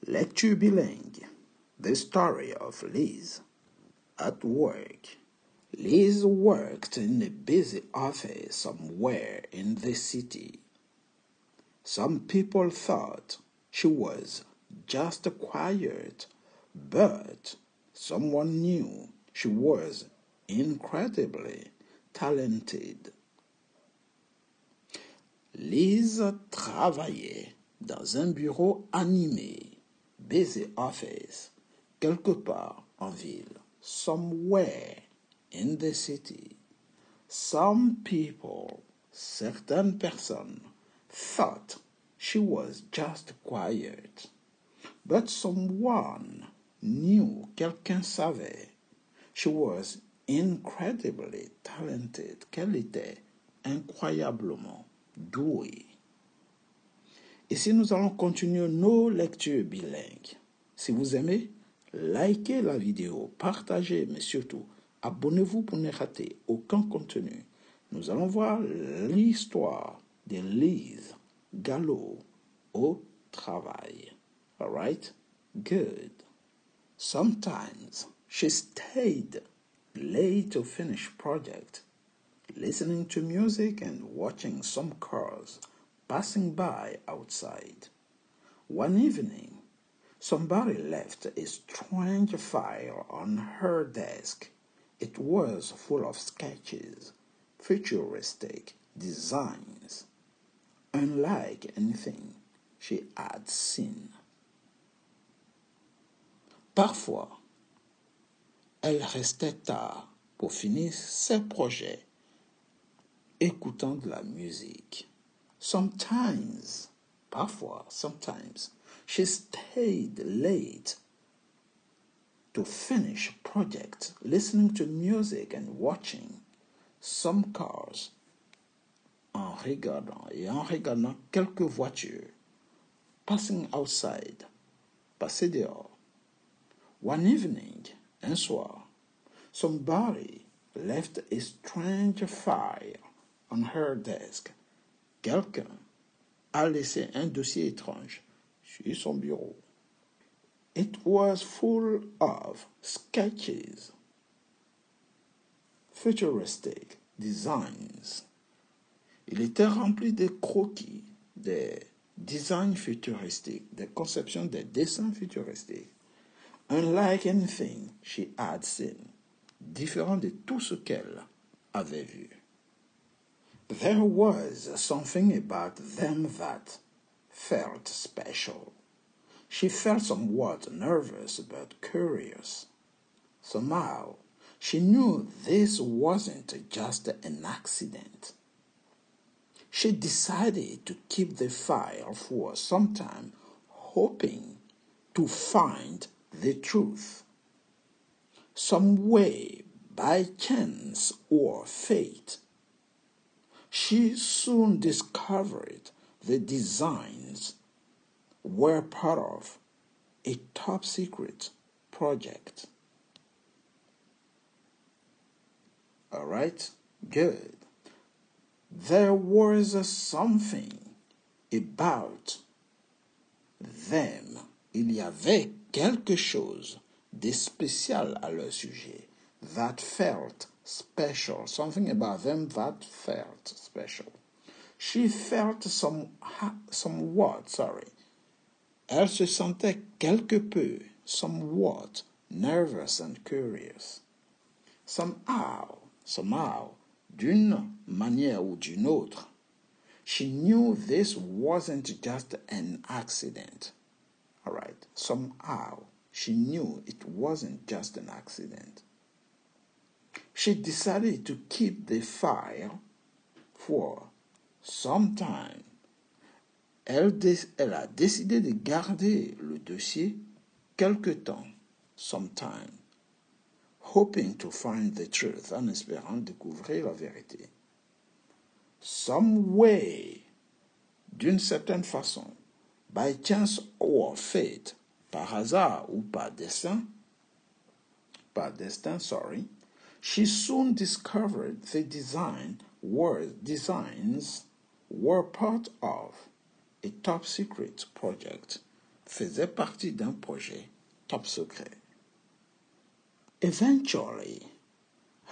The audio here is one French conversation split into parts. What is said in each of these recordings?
Lecture bilingue. The story of Liz. At work. Liz worked in a busy office somewhere in the city. Some people thought she was just quiet, but someone knew she was incredibly talented. Liz travaillait dans un bureau animé, busy office, quelque part en ville, somewhere in the city. Some people, certaines personnes, thought she was just quiet. But someone knew, quelqu'un savait, she was incredibly talented, qu'elle était incroyablement douée. Ici, nous allons continuer nos lectures bilingues. Si vous aimez, likez la vidéo, partagez, mais surtout, abonnez-vous pour ne rater aucun contenu. Nous allons voir l'histoire de Liz Gallo au travail. All right? Good. Sometimes she stayed late to finish project, listening to music and watching some cars passing by outside. One evening, somebody left a strange file on her desk. It was full of sketches, futuristic designs, unlike anything she had seen. Parfois, elle restait tard pour finir ses projets, écoutant de la musique. Sometimes, she stayed late to finish projects, listening to music and watching some cars, en regardant quelques voitures, passing outside, passer dehors. One evening, un soir, somebody left a strange file on her desk. Quelqu'un a laissé un dossier étrange sur son bureau. It was full of sketches, futuristic designs. Il était rempli de croquis, de designs futuristiques, de conceptions de dessins futuristiques. Unlike anything she had seen, différent de tout ce qu'elle avait vu. There was something about them that felt special. She felt somewhat nervous but curious. Somehow, she knew this wasn't just an accident. She decided to keep the file for some time, hoping to find the truth. Some way, by chance or fate, she soon discovered the designs were part of a top-secret project. All right? Good. There was something about them. Il y avait quelque chose de spécial à leur sujet. That felt special. Something about them that felt special. She felt somewhat. Elle se sentait quelque peu, somewhat, nervous and curious. Somehow, d'une manière ou d'une autre, she knew this wasn't just an accident. All right. Somehow, she knew it wasn't just an accident. She decided to keep the file for some time. Elle a décidé de garder le dossier quelque temps, some time, hoping to find the truth, en espérant découvrir la vérité. Some way, d'une certaine façon, by chance or fate, par hasard ou par destin, she soon discovered the designs were part of a top-secret project. faisait partie d'un projet top secret. Eventually,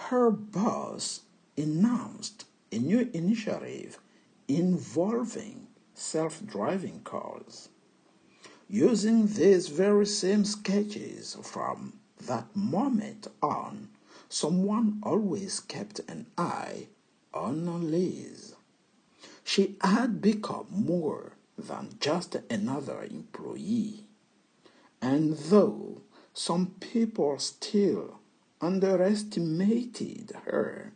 her boss announced a new initiative involving self-driving cars. Using these very same sketches from that moment on, someone always kept an eye on Liz. She had become more than just another employee. And though some people still underestimated her,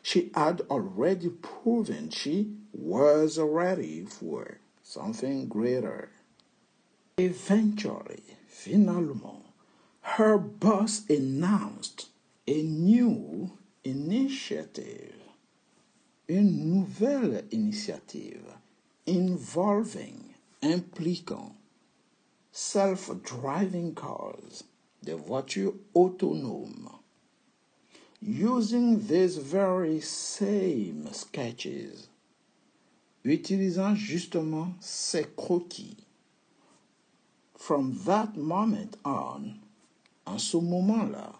she had already proven she was ready for something greater. Eventually, finalement, her boss announced a new initiative, une nouvelle initiative impliquant self-driving cars, des voitures autonomes. Using these very same sketches, utilisant justement ces croquis. From that moment on, en ce moment-là,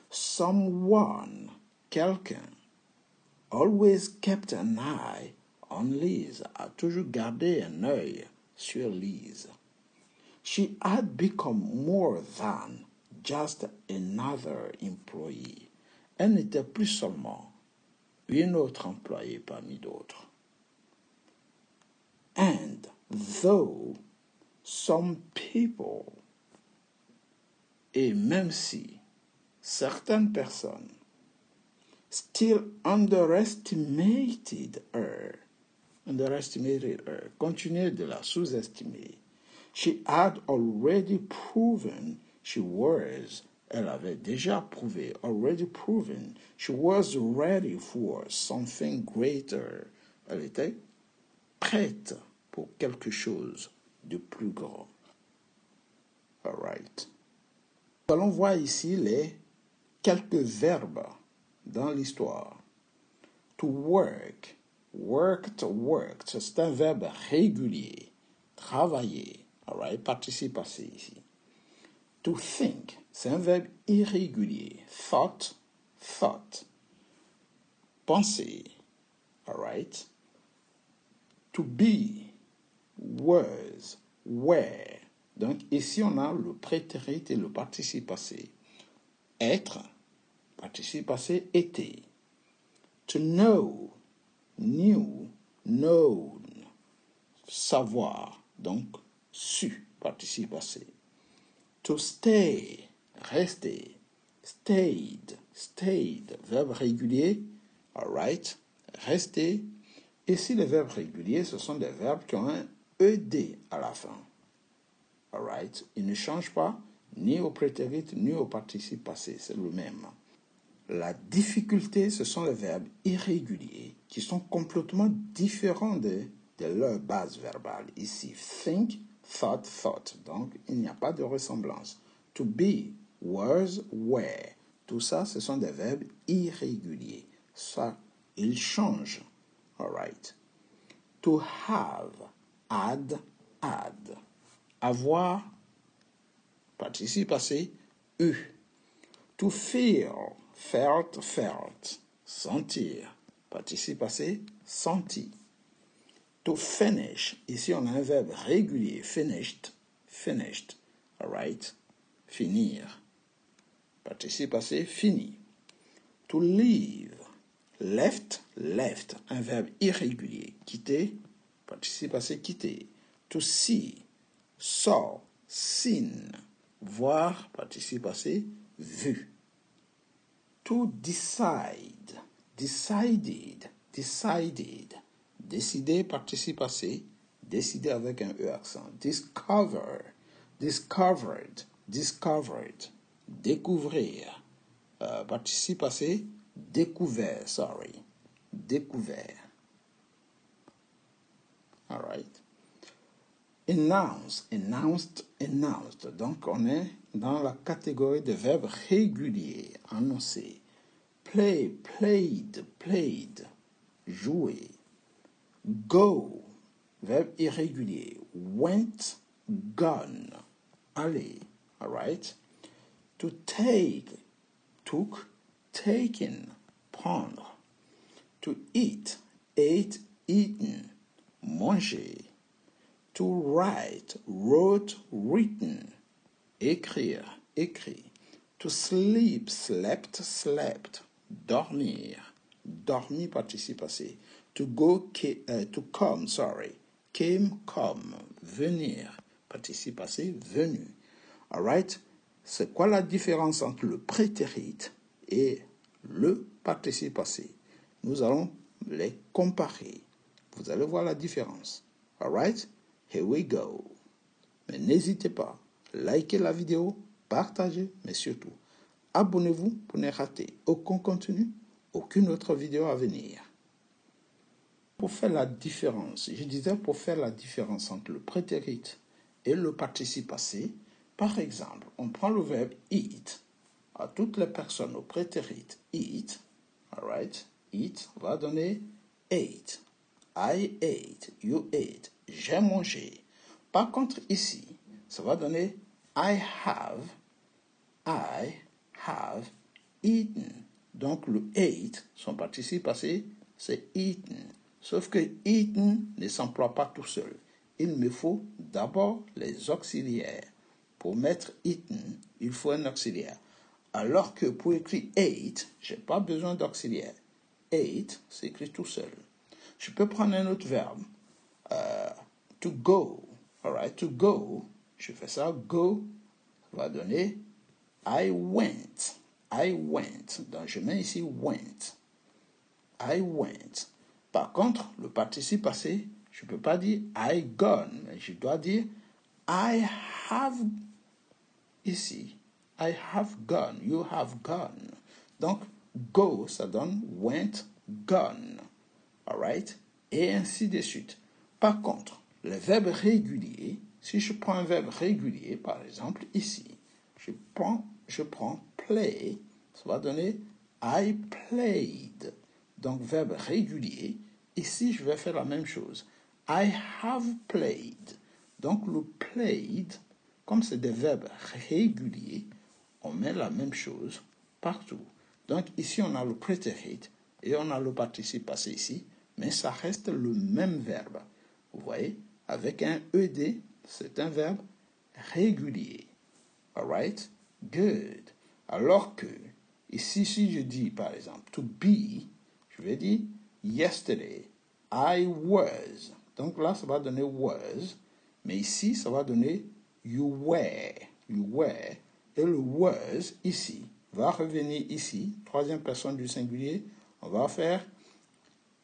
someone, quelqu'un, always kept an eye on Liz, a toujours gardé un œil sur Liz. She had become more than just another employee. Elle n'était plus seulement une autre employée parmi d'autres. And though some people, et même si certaines personnes still underestimated her, continuaient de la sous-estimer, she had already proven elle avait déjà prouvé, already proven, she was ready for something greater. Elle était prête pour quelque chose de plus grand. All right. Nous allons voir ici les quelques verbes dans l'histoire. To work, worked, c'est un verbe régulier. Travailler, all right, participe passé ici. To think, c'est un verbe irrégulier. Thought. Penser, all right. To be, was, were. Donc ici on a le prétérit et le participe passé. Être, participe passé, était. To know, knew, known. Savoir, donc su, participe passé. To stay, rester. Stayed, verbe régulier, all right, rester. Ici, les verbes réguliers, ce sont des verbes qui ont un ED à la fin. All right, ils ne changent pas ni au prétérit ni au participe passé, c'est le même. La difficulté, ce sont les verbes irréguliers qui sont complètement différents de leur base verbale. Ici, think, thought. Donc, il n'y a pas de ressemblance. To be, was, were. Tout ça, ce sont des verbes irréguliers. Ça, ils changent. All right. To have, had. Avoir, participe passé, eu. To feel, felt. Sentir, participe passé, senti. To finish, ici on a un verbe régulier, finished. All right. Finir, participe passé, fini. To leave, left, un verbe irrégulier, quitter, participe passé, quitter. To see, saw, seen, voir, participe passé, vu. To decide, decided. Décider, participe passé, décider avec un E accent. Discovered. Découvrir, participe passé, découvert. All right. Announced. Donc, on est dans la catégorie de verbes réguliers, annoncés. Played, jouer. Go, verbe irrégulier. Went, gone, aller, all right? To take, took, taken, prendre. To eat, ate, eaten, manger. To write, wrote, written, écrire, écrit. To sleep, slept, slept. Dormir, dormi participe passé. To go, to come, came, come. Venir, participe passé, venu. All right? C'est quoi la différence entre le prétérit et le participe passé? Nous allons les comparer. Vous allez voir la différence. All right? Here we go. Mais n'hésitez pas, likez la vidéo, partagez, mais surtout, abonnez-vous pour ne rater aucun contenu, aucune autre vidéo à venir. Pour faire la différence, je disais pour faire la différence entre le prétérit et le participe passé, par exemple, on prend le verbe eat. À toutes les personnes au prétérit eat, all right, eat va donner ate. I ate, you ate, j'ai mangé. Par contre, ici, ça va donner I have eaten. Donc, le ate, son participe passé, c'est eaten. Sauf que eaten ne s'emploie pas tout seul. Il me faut d'abord les auxiliaires. Pour mettre eaten, il faut un auxiliaire. Alors que pour écrire ate, je n'ai pas besoin d'auxiliaire. Ate s'écrit tout seul. Je peux prendre un autre verbe. To go. All right, to go. Je fais ça. Go va donner I went. I went. Donc je mets ici went. I went. Par contre, le participe passé, je ne peux pas dire I gone, mais je dois dire I have ici. I have gone. You have gone. Donc, go, ça donne went, gone. All right? Et ainsi de suite. Par contre, les verbes réguliers, si je prends un verbe régulier, par exemple ici, je prends play, ça va donner I played. Donc, verbe régulier. Ici, je vais faire la même chose. I have played. Donc, le played, comme c'est des verbes réguliers, on met la même chose partout. Donc, ici, on a le prétérit et on a le participe passé ici, mais ça reste le même verbe. Vous voyez, avec un ED, c'est un verbe régulier. All right? Good. Alors que, ici, si je dis, par exemple, to be, je vais dire, yesterday, I was. Donc là, ça va donner was, mais ici, ça va donner you were. You were. Et le was, ici, va revenir ici, troisième personne du singulier, on va faire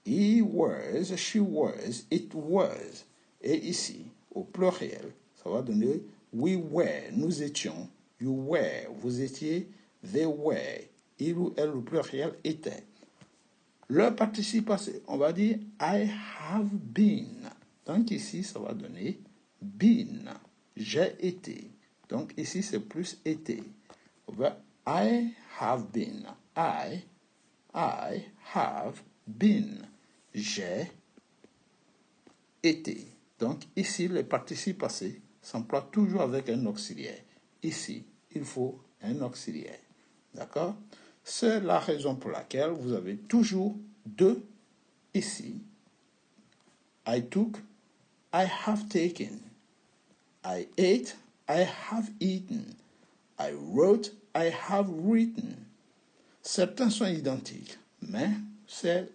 he was, she was, it was. Et ici, au pluriel, ça va donner we were, nous étions, you were, vous étiez, they were, il ou elle, le pluriel, était. Le participe passé, on va dire I have been. Donc ici, ça va donner been, j'ai été. Donc ici, c'est plus été. On va I have been. I have been. J'ai été. Donc ici, le participe passé s'emploie toujours avec un auxiliaire. Ici, il faut un auxiliaire. D'accord? C'est la raison pour laquelle vous avez toujours deux ici. I took, I have taken. I ate, I have eaten. I wrote, I have written. Certains sont identiques, mais c'est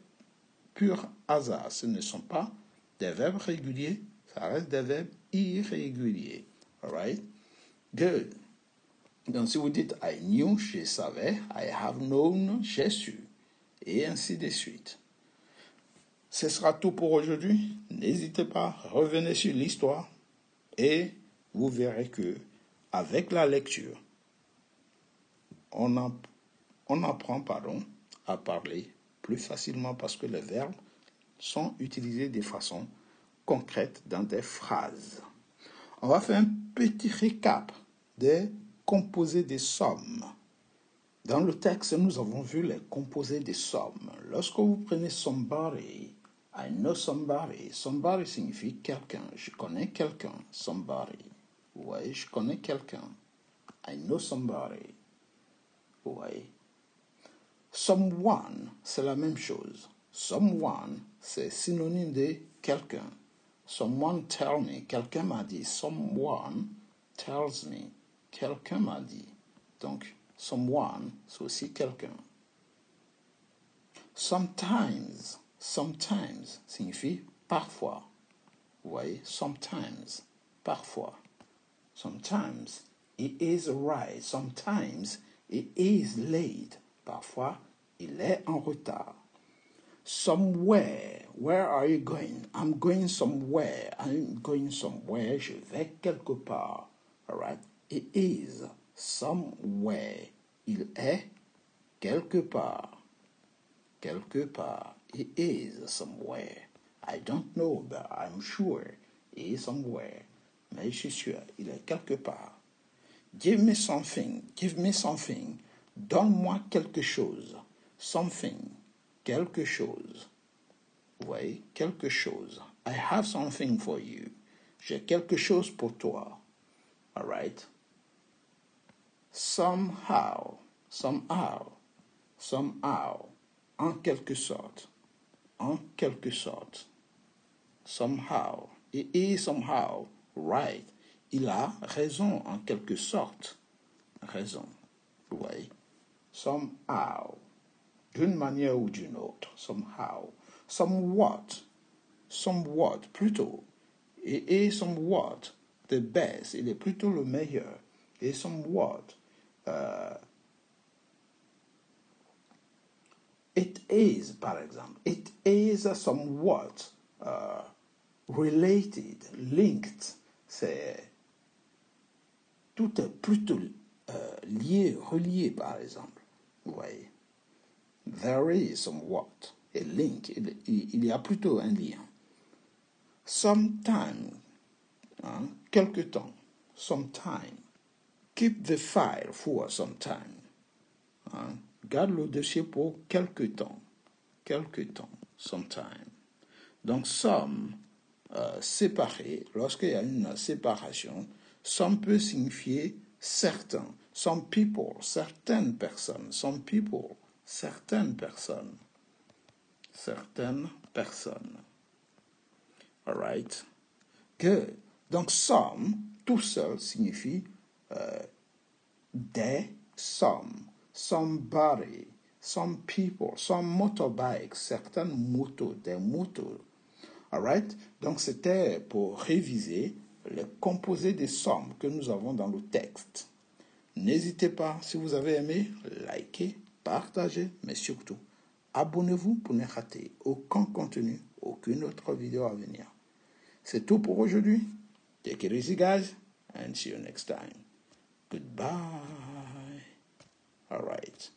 pur hasard. Ce ne sont pas des verbes réguliers, ça reste des verbes irréguliers. All right? Good. Donc, si vous dites I knew, je savais, I have known, j'ai su, et ainsi de suite. Ce sera tout pour aujourd'hui. N'hésitez pas, revenez sur l'histoire et vous verrez que avec la lecture, on apprend à parler plus facilement parce que les verbes sont utilisés de façon concrète dans des phrases. On va faire un petit récap des composés des sommes. Dans le texte, nous avons vu les composés des sommes. Lorsque vous prenez somebody, I know somebody. Somebody signifie quelqu'un. Je connais quelqu'un. Somebody. Oui, je connais quelqu'un. I know somebody. Oui. Someone, c'est la même chose. Someone, c'est synonyme de quelqu'un. Someone tell me. Quelqu'un m'a dit. Someone tells me. Quelqu'un m'a dit. Donc, someone, c'est aussi quelqu'un. Sometimes. Sometimes signifie parfois. Vous voyez, sometimes, parfois. Sometimes he is right. Sometimes he is late. Parfois, il est en retard. Somewhere. Where are you going? I'm going somewhere. I'm going somewhere. Je vais quelque part. All right? He is somewhere. Il est quelque part. Quelque part. He is somewhere. I don't know, but I'm sure he is somewhere. Mais je suis sûr, il est quelque part. Give me something. Give me something. Donne-moi quelque chose. Something. Quelque chose. Oui, quelque chose. I have something for you. J'ai quelque chose pour toi. All right? Somehow. Somehow. Somehow. En quelque sorte. En quelque sorte. Somehow. He is somehow right. Il a raison en quelque sorte. Raison. Oui. Somehow. D'une manière ou d'une autre. Somehow. Somewhat. Somewhat. Plutôt. He is somewhat the best. Il est plutôt le meilleur. Et somewhat. It is, par exemple. It is somewhat related, linked. C'est tout est plutôt lié, relié, par exemple. Vous voyez. There is somewhat a link. Il y a plutôt un lien. Sometime, hein, quelque temps. Sometime. Keep the file for some time. Hein. Garde le dossier pour quelque temps. Quelque temps. Sometime. Donc, some, séparé, lorsqu'il y a une séparation, some peut signifier certains. Some people, certaines personnes. Some people, certaines personnes. Certaines personnes. All right? Good. Donc, some, tout seul, signifie des, some, somebody, some people, some motorbikes, certaines motos, des motos. All right? Donc, c'était pour réviser les composés des sommes que nous avons dans le texte. N'hésitez pas, si vous avez aimé, likez, partagez, mais surtout, abonnez-vous pour ne rater aucun contenu, aucune autre vidéo à venir. C'est tout pour aujourd'hui. Take it easy, guys, and see you next time. Goodbye. All right.